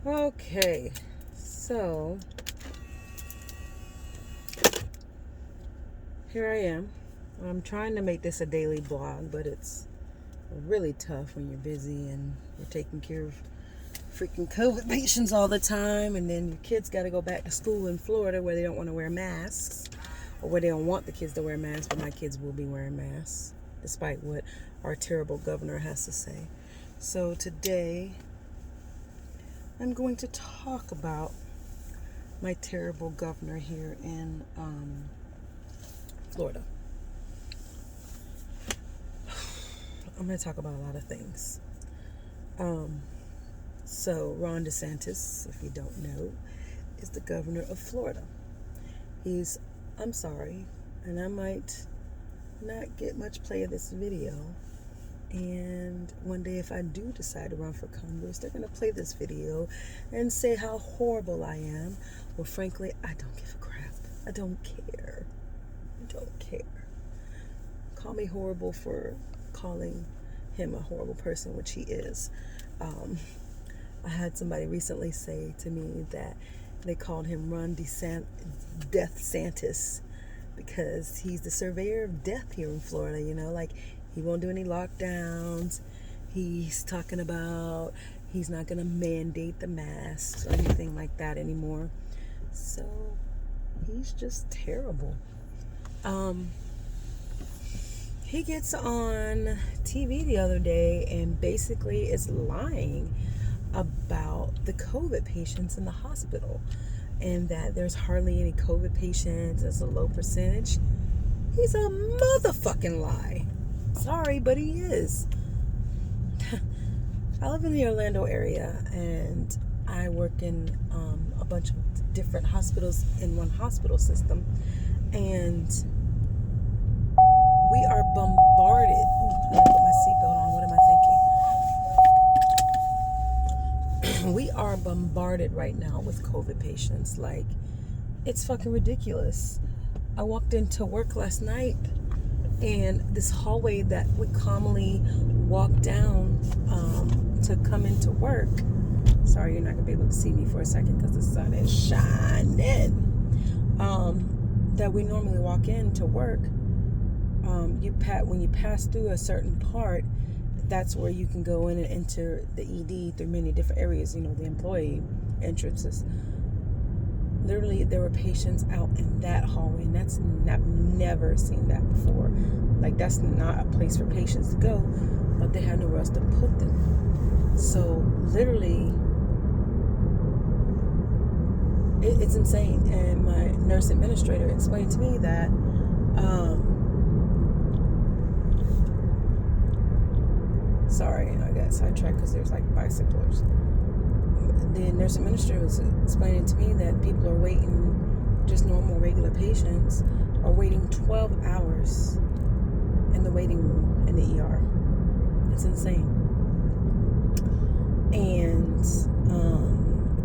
Okay, so here I am. I'm trying to make this a daily blog, but it's really tough when you're busy and you're taking care of freaking COVID patients all the time, and then your kids got to go back to school in Florida where they don't want to wear masks, or where they don't want the kids to wear masks, but my kids will be wearing masks, despite what our terrible governor has to say. So today, I'm going to talk about my terrible governor here in Florida. I'm going to talk about a lot of things. So Ronda Santos, if you don't know, is the governor of Florida. I'm sorry, and I might not get much play of this video. And one day if I do decide to run for Congress, they're going to play this video and say how horrible I am. Well, frankly, I don't give a crap. I don't care. I don't care. Call me horrible for calling him a horrible person, which he is. I had somebody recently say to me that they called him Ronda Santos because he's the surveyor of death here in Florida, like he won't do any lockdowns. He's talking about he's not going to mandate the masks or anything like that anymore. So he's just terrible. He gets on TV the other day and basically is lying about the COVID patients in the hospital and that there's hardly any COVID patients. It's a low percentage. He's a motherfucking lie. Sorry, but he is. I live in the Orlando area and I work in a bunch of different hospitals in one hospital system, and we are bombarded. I put my seatbelt on. What am I thinking? We are bombarded right now with COVID patients. Like, it's fucking ridiculous. I walked into work last night, and this hallway that we commonly walk down to come into work. Sorry, you're not gonna be able to see me for a second because the sun is shining. That we normally walk in to work. When you pass through a certain part, that's where you can go in and enter the ED through many different areas, the employee entrances. Literally, there were patients out in that hallway, and I've never seen that before. Like, that's not a place for patients to go, but they had nowhere else to put them. So, literally, it's insane. And my nurse administrator explained to me that sorry, I got sidetracked because there's like bicyclers. The nurse administrator was explaining to me that people are waiting, just normal, regular patients are waiting 12 hours in the waiting room in the ER. It's insane. And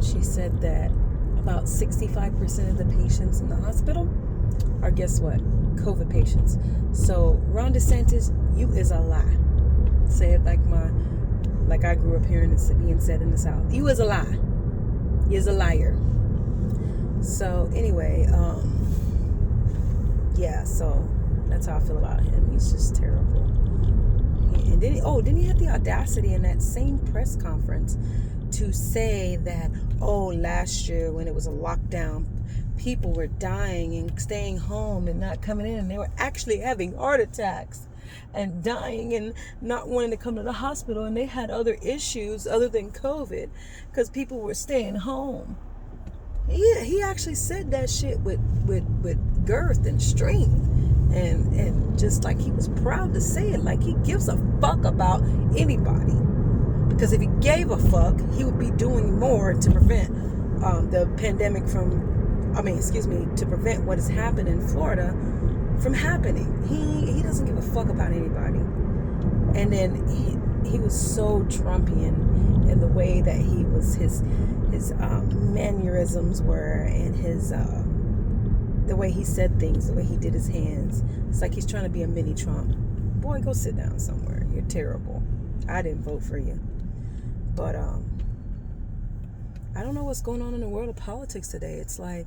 she said that about 65% of the patients in the hospital are, guess what? COVID patients. So, Ron DeSantis, you is a lie. Say it like I grew up hearing it being said in the South. You is a lie. You is a liar. So anyway, yeah. So that's how I feel about him. He's just terrible. And then he had the audacity in that same press conference to say that last year when it was a lockdown, people were dying and staying home and not coming in, and they were actually having heart attacks and dying and not wanting to come to the hospital, and they had other issues other than COVID because people were staying home. He actually said that shit with girth and strength, and just like he was proud to say it, like he gives a fuck about anybody. Because if he gave a fuck, he would be doing more to prevent the pandemic to prevent what has happened in Florida from happening. He doesn't give a fuck about anybody. And then he was so Trumpian in the way that he was, his mannerisms were, and his the way he said things, the way he did his hands. It's like he's trying to be a mini Trump. Boy, go sit down somewhere. You're terrible. I didn't vote for you. But I don't know what's going on in the world of politics today. It's like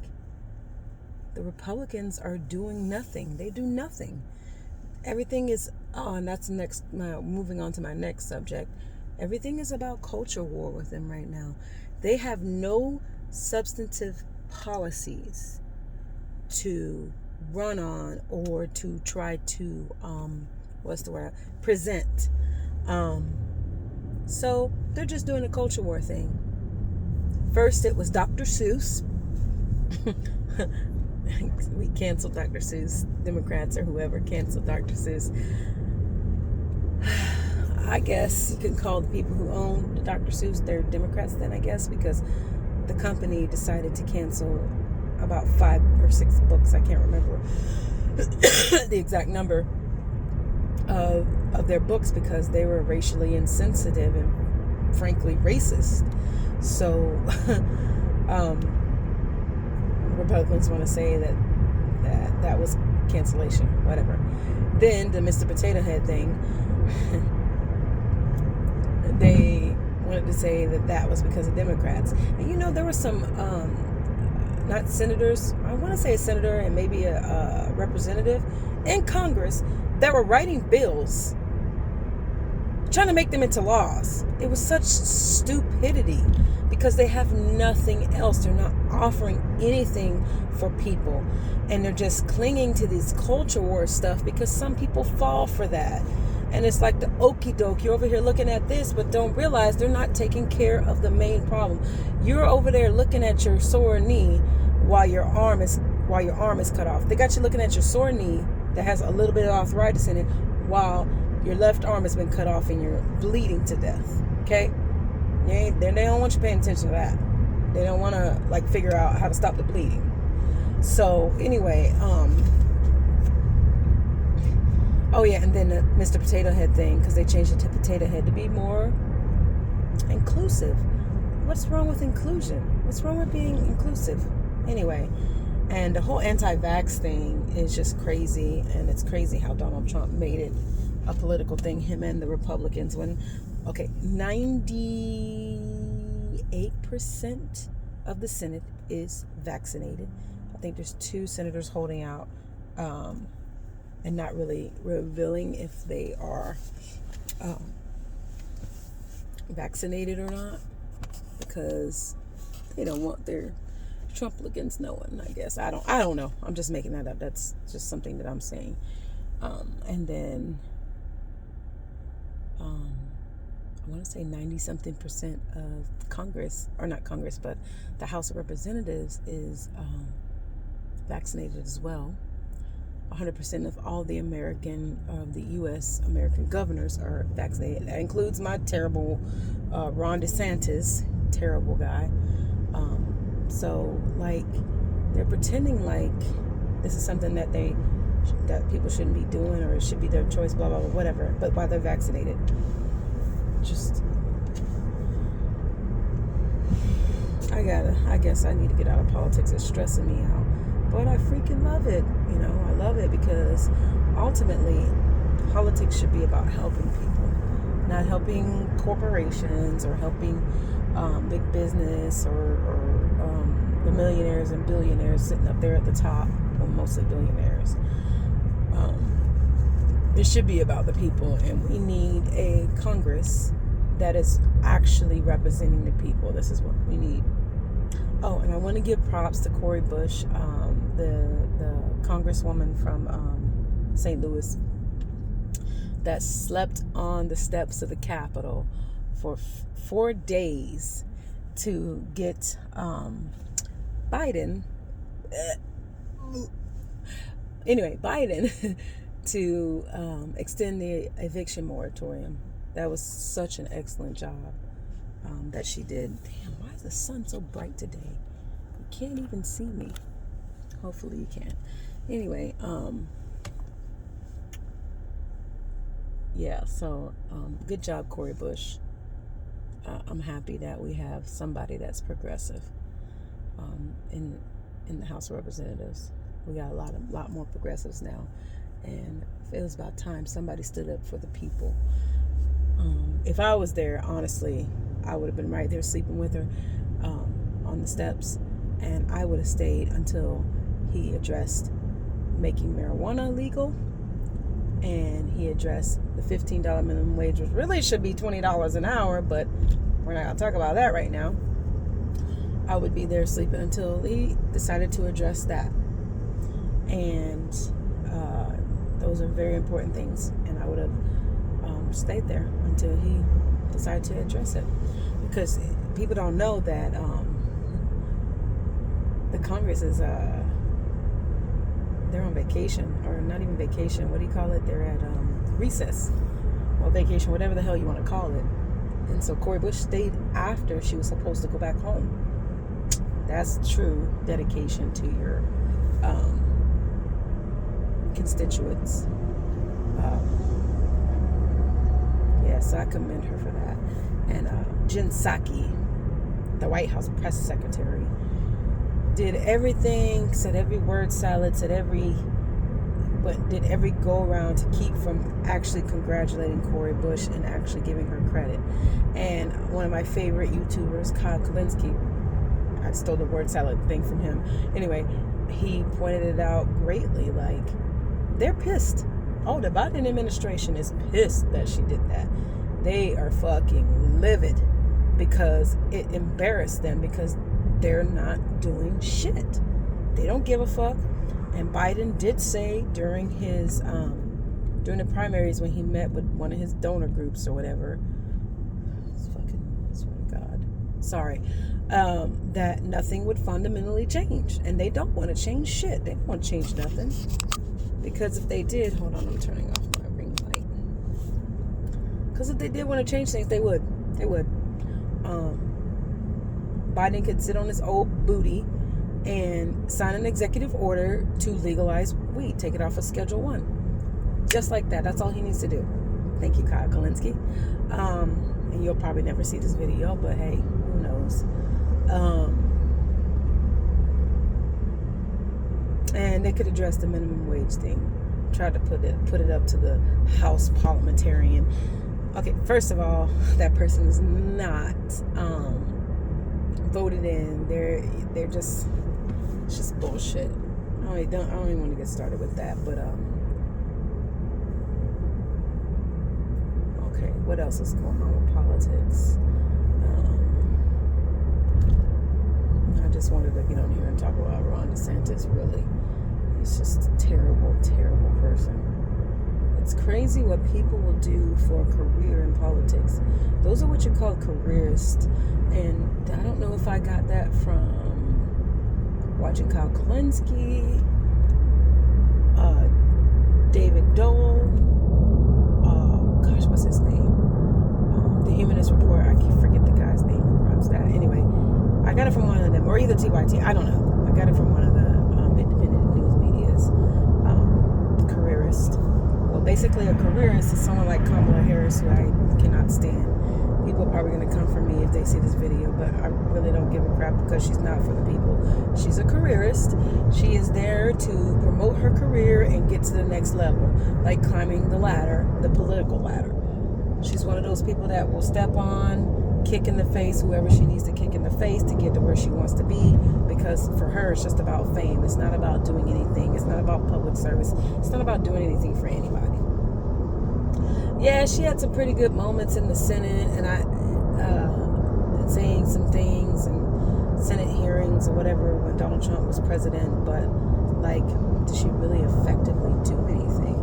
the Republicans are doing nothing. They do nothing. Everything is, and that's moving on to my next subject. Everything is about culture war with them right now. They have no substantive policies to run on or to try to, present. So they're just doing a culture war thing. First, it was Dr. Seuss. We canceled Dr. Seuss. Democrats or whoever canceled Dr. Seuss. I guess you can call the people who own Dr. Seuss, they're Democrats then, I guess, because the company decided to cancel about 5 or 6 books. I can't remember the exact number of their books because they were racially insensitive and frankly racist. So Republicans want to say that was cancellation, whatever. Then the Mr. Potato Head thing, they wanted to say that was because of Democrats. And there were some not senators, I want to say a senator and maybe a representative in Congress that were writing bills trying to make them into laws. It was such stupidity because they have nothing else. They're not offering anything for people, and they're just clinging to these culture war stuff because some people fall for that. And it's like the okie doke. You're over here looking at this, but don't realize they're not taking care of the main problem. You're over there looking at your sore knee while your arm is cut off. They got you looking at your sore knee that has a little bit of arthritis in it while your left arm has been cut off and you're bleeding to death. Okay? They don't want you paying attention to that. They don't want to figure out how to stop the bleeding. So anyway, and then the Mr. Potato Head thing, because they changed it to Potato Head to be more inclusive. What's wrong with inclusion? What's wrong with being inclusive? Anyway, and the whole anti-vax thing is just crazy, and it's crazy how Donald Trump made it a political thing, him and the Republicans, when 98% of the Senate is vaccinated. I think there's 2 senators holding out and not really revealing if they are vaccinated or not, because they don't want their Trumplicans knowing, I guess. I don't know. I'm just making that up. That's just something that I'm saying. And then I want to say 90-something% of Congress, or not Congress, but the House of Representatives is vaccinated as well. 100% of all the U.S. American governors are vaccinated. That includes my terrible Ronda Santos, terrible guy. So they're pretending like this is something that people shouldn't be doing, or it should be their choice, blah blah blah, whatever. But while they're vaccinated, I guess I need to get out of politics. It's stressing me out. But I freaking love it. I love it because ultimately politics should be about helping people, not helping corporations or helping big business or the millionaires and billionaires sitting up there at the top, well, mostly billionaires. It should be about the people, and we need a Congress that is actually representing the people. This is what we need. Oh, and I want to give props to Cori Bush, the congresswoman from St. Louis that slept on the steps of the Capitol for 4 days to get Biden to extend the eviction moratorium. That was such an excellent job that she did. Damn, why is the sun so bright today? You can't even see me. Hopefully you can. Anyway, so good job, Cori Bush. I'm happy that we have somebody that's progressive in the House of Representatives. We got a lot more progressives now, and it was about time somebody stood up for the people. If I was there, honestly, I would have been right there sleeping with her. on the steps, and I would have stayed until he addressed making marijuana legal, and he addressed the $15 minimum wage, which really should be $20 an hour, but we're not going to talk about that right now. I would be there sleeping until he decided to address that. And those are very important things, and I would have stayed there until he decided to address it, because people don't know that the Congress is they're on vacation, or not even vacation, what do you call it, they're at recess or vacation, whatever the hell you want to call it. And so Cori Bush stayed after she was supposed to go back home. That's true dedication to your constituents. So I commend her for that. And Jen Psaki, the White House press secretary, did everything, said every word salad, did every go around to keep from actually congratulating Cori Bush and actually giving her credit. And one of my favorite YouTubers, Kyle Kalinske, I stole the word salad thing from him. Anyway, he pointed it out greatly. Like, they're pissed. Oh, the Biden administration is pissed that she did that. They are fucking livid because it embarrassed them, because they're not doing shit. They don't give a fuck. And Biden did say during his during the primaries, when he met with one of his donor groups or whatever, I swear to God, sorry, that nothing would fundamentally change, and they don't want to change shit. They don't want to change nothing, because if they did, hold on, I'm turning off my ring light. Because if they did want to change things, they would. Biden could sit on his old booty and sign an executive order to legalize weed, take it off of Schedule 1. Just like that. That's all he needs to do. Thank you, Kyle Kalinske. And you'll probably never see this video, but hey, who knows? And they could address the minimum wage thing. Tried to put it up to the House parliamentarian. Okay, first of all, that person is not voted in. They're just, it's just bullshit. I don't even want to get started with that, but okay, what else is going on with politics? I just wanted to get on here and talk about Ronda Santos. Really, he's just a terrible, terrible person. It's crazy what people will do for a career in politics. Those are what you call careerists. And I don't know if I got that from watching Kyle Kalinske, David Dole, what's his name? The Humanist Report. I can't forget the guy's name who runs that. Anyway, I got it from one of them, or either TYT. I don't know. I got it from one of the independent news medias. Careerist. Well, basically, a careerist is someone like Kamala Harris, who I cannot stand. People are probably going to come for me if they see this video, but I really don't give a crap, because she's not for the people. She's a careerist. She is there to promote her career and get to the next level, like climbing the ladder, the political ladder. She's one of those people that will step on, kick in the face whoever she needs to kick in the face to get to where she wants to be, because for her it's just about fame. It's not about doing anything. It's not about public service. It's not about doing anything for anybody. Yeah, she had some pretty good moments in the Senate, and saying some things in Senate hearings or whatever when Donald Trump was president, but like, did she really effectively do anything?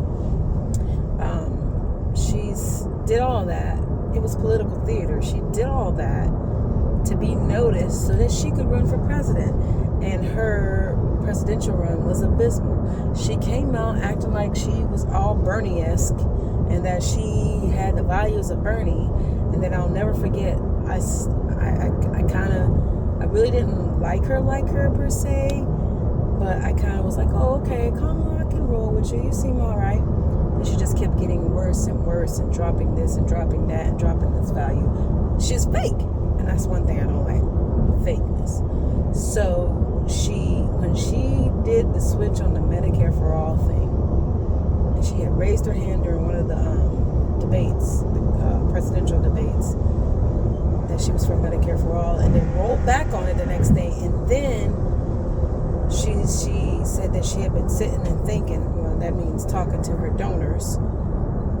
She's did all that. It was political theater. She did all that to be noticed so that she could run for president, and her presidential run was abysmal. She came out acting like she was all Bernie-esque and that she had the values of Bernie, and then I'll never forget, I really didn't like her per se, but I kind of was like, oh, okay, Kamala, I can roll with you. You seem all right. And she just kept getting worse and worse and dropping this and dropping that and dropping this value. She's fake. And that's one thing I don't like, fakeness. So when she did the switch on the Medicare for All thing, and she had raised her hand during one of the debates, the presidential debates, that she was for Medicare for All, and then rolled back on it the next next day. And then she said that she had been sitting and thinking, well, that means talking to her donors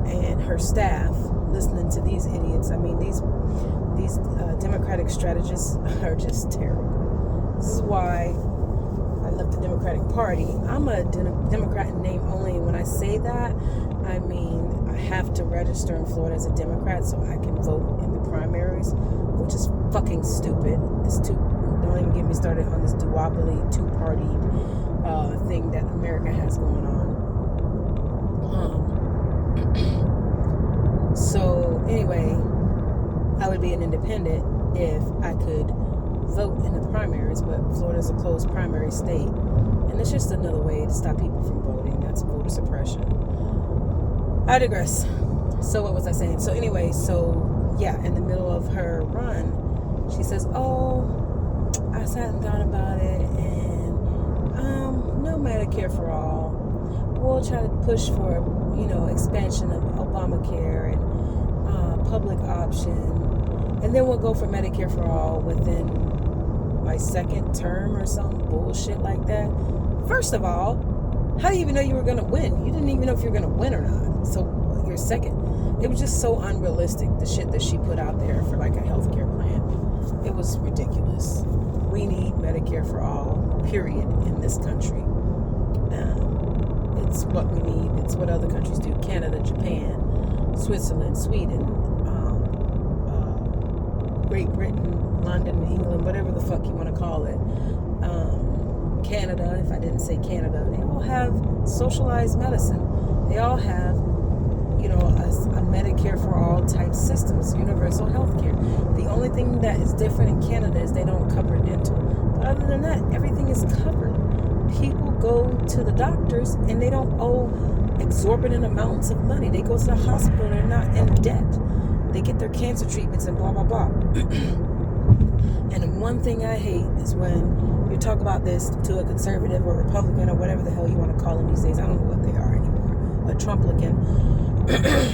and her staff, listening to these idiots. I mean, these Democratic strategists are just terrible. This is why I left the Democratic Party. I'm a Democrat in name only. When I say that, I mean I have to register in Florida as a Democrat so I can vote in the primaries, which is fucking stupid. Don't even get me started on this duopoly, two-party thing that America has going on. So anyway, I would be an independent if I could vote in the primaries, but Florida's a closed primary state, and it's just another way to stop people from voting. That's voter suppression. I digress. So what was I saying? So anyway, in the middle of her run, she says, oh, I sat and thought about it, and no Medicare for all. We'll try to push for, expansion of Obamacare and public option, and then we'll go for Medicare for all within my second term or some bullshit like that. First of all, how do you even know you were going to win? You didn't even know if you were going to win or not. So your second, it was just so unrealistic, the shit that she put out there for like a healthcare plan. It was ridiculous. We need Medicare for all, period, in this country. It's what we need. It's what other countries do. Canada, Japan, Switzerland, Sweden, Great Britain, London, England, whatever the fuck you want to call it. Canada, if I didn't say Canada, they all have socialized medicine. They all have, a Medicare for all type systems, universal health care. The only thing that is different in Canada is they don't cover dental. But other than that, everything is covered. People go to the doctors and they don't owe exorbitant amounts of money. They go to the hospital, they're not in debt. They get their cancer treatments and blah, blah, blah. And the one thing I hate is when you talk about this to a conservative or Republican or whatever the hell you want to call them these days. I don't know what they are anymore. A Trumplican.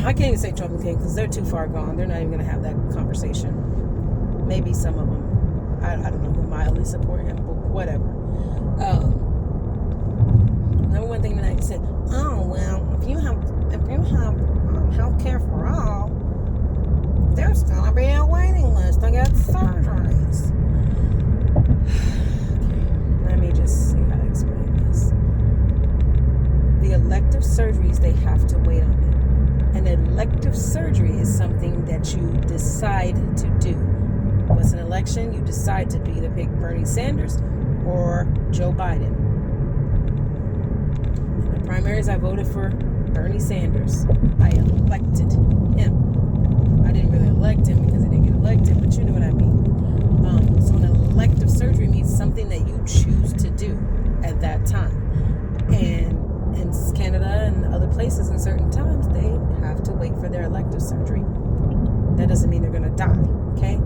I can't even say Trumplican because they're too far gone. They're not even going to have that conversation. Maybe some of them. I don't know who mildly support him, but whatever. Number one thing tonight, you said, oh, well, if you have health care for all, there's going to be a waiting list to get surgeries. Let me just see how to explain this. The elective surgeries, they have to wait on them. An elective surgery is something that you decide to do. What's an election? You decide to either pick Bernie Sanders or Joe Biden. In the primaries, I voted for Bernie Sanders. I elected him. I didn't really elect him because he didn't get elected, but you know what I mean. So an elective surgery means something that you choose to do at that time. And in Canada and other places in certain times, they have to wait for their elective surgery. That doesn't mean they're going to die, okay?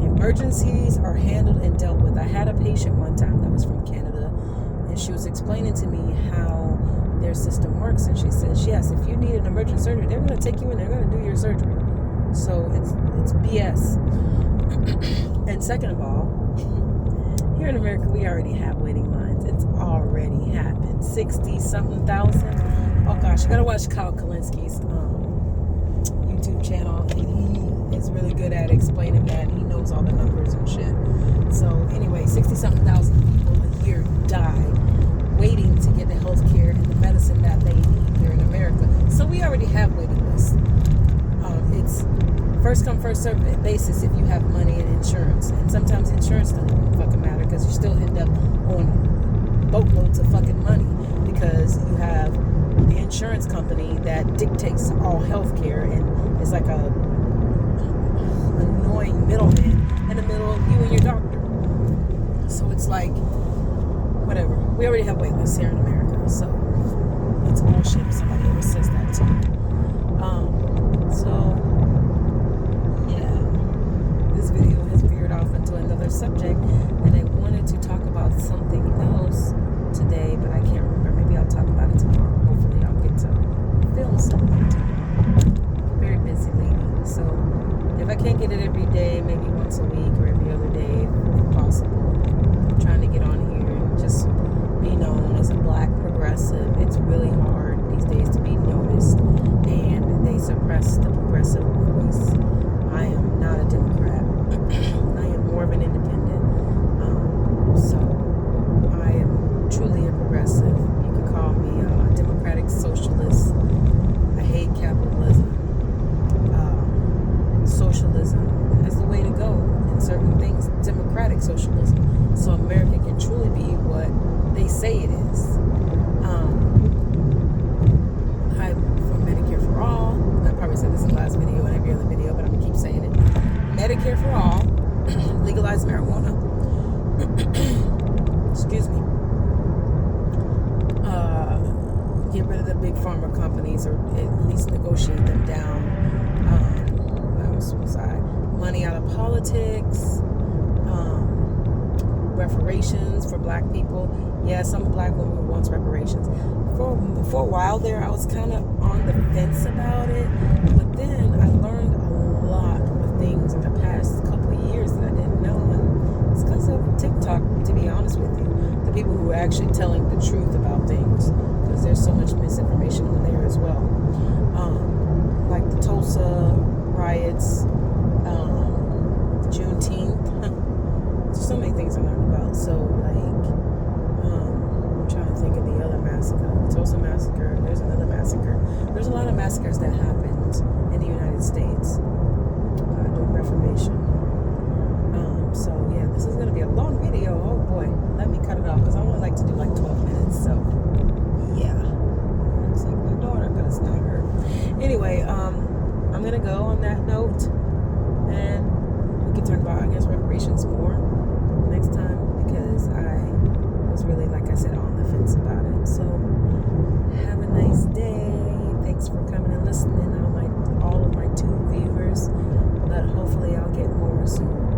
Emergencies are handled and dealt with. I had a patient one time that was from Canada, and she was explaining to me how their system works, and she says, yes, if you need an emergency surgery, they're going to take you in, they're going to do your surgery. So it's BS. And second of all, here in America, we already have waiting lines. It's already happened. 60-something thousand. Oh gosh, I gotta watch Kyle Kalinski's YouTube channel. He is really good at explaining that. He knows all the numbers and shit. So anyway, 60-something thousand people a year die waiting to get the health care and the medicine that they need here in America. So we already have waiting lists. It's first come, first served basis if you have money and insurance. And sometimes insurance doesn't fucking matter because you still end up on boatloads of fucking money because you have the insurance company that dictates all health care and it's like a annoying middleman in the middle of you and your doctor. So it's like, whatever. We already have wait lists here in America. So it's bullshit if somebody ever says that to me. So this video has veered off into another subject, and I wanted to talk about something else today, but I can't remember. Maybe I'll talk about it tomorrow. Hopefully I'll get to film something tomorrow. Very busy lady. So if I can't get it every day, maybe once a week or every other day if possible. excuse me, get rid of the big pharma companies, or at least negotiate them down. Money out of politics, reparations for black people. Yes, I'm a black woman who wants reparations. For a while there, I was kind of on the fence about it, but then I learned a lot of things in the past couple of years that I didn't know, and it's because of TikTok, to be honest with you. The people who are actually telling the truth about things, because there's so much misinformation in there as well. Like the Tulsa riots, Juneteenth. There's so many things I learned about. So, like, I'm trying to think of the other massacre. The Tulsa massacre. There's another massacre. There's a lot of massacres that happened in the United States during Reformation. So, yeah, this is going to be a long video. Oh, boy. Let me cut it off, because I only like to do like 12 minutes. So, yeah. Looks like my daughter, but it's not her. Anyway, I'm going to go on that note, and we can talk about, I guess, reparations more next time, because I was really, like I said, on the fence about it. So have a nice day. Thanks for coming and listening. I don't like all of my 2 viewers, but hopefully I'll get more soon.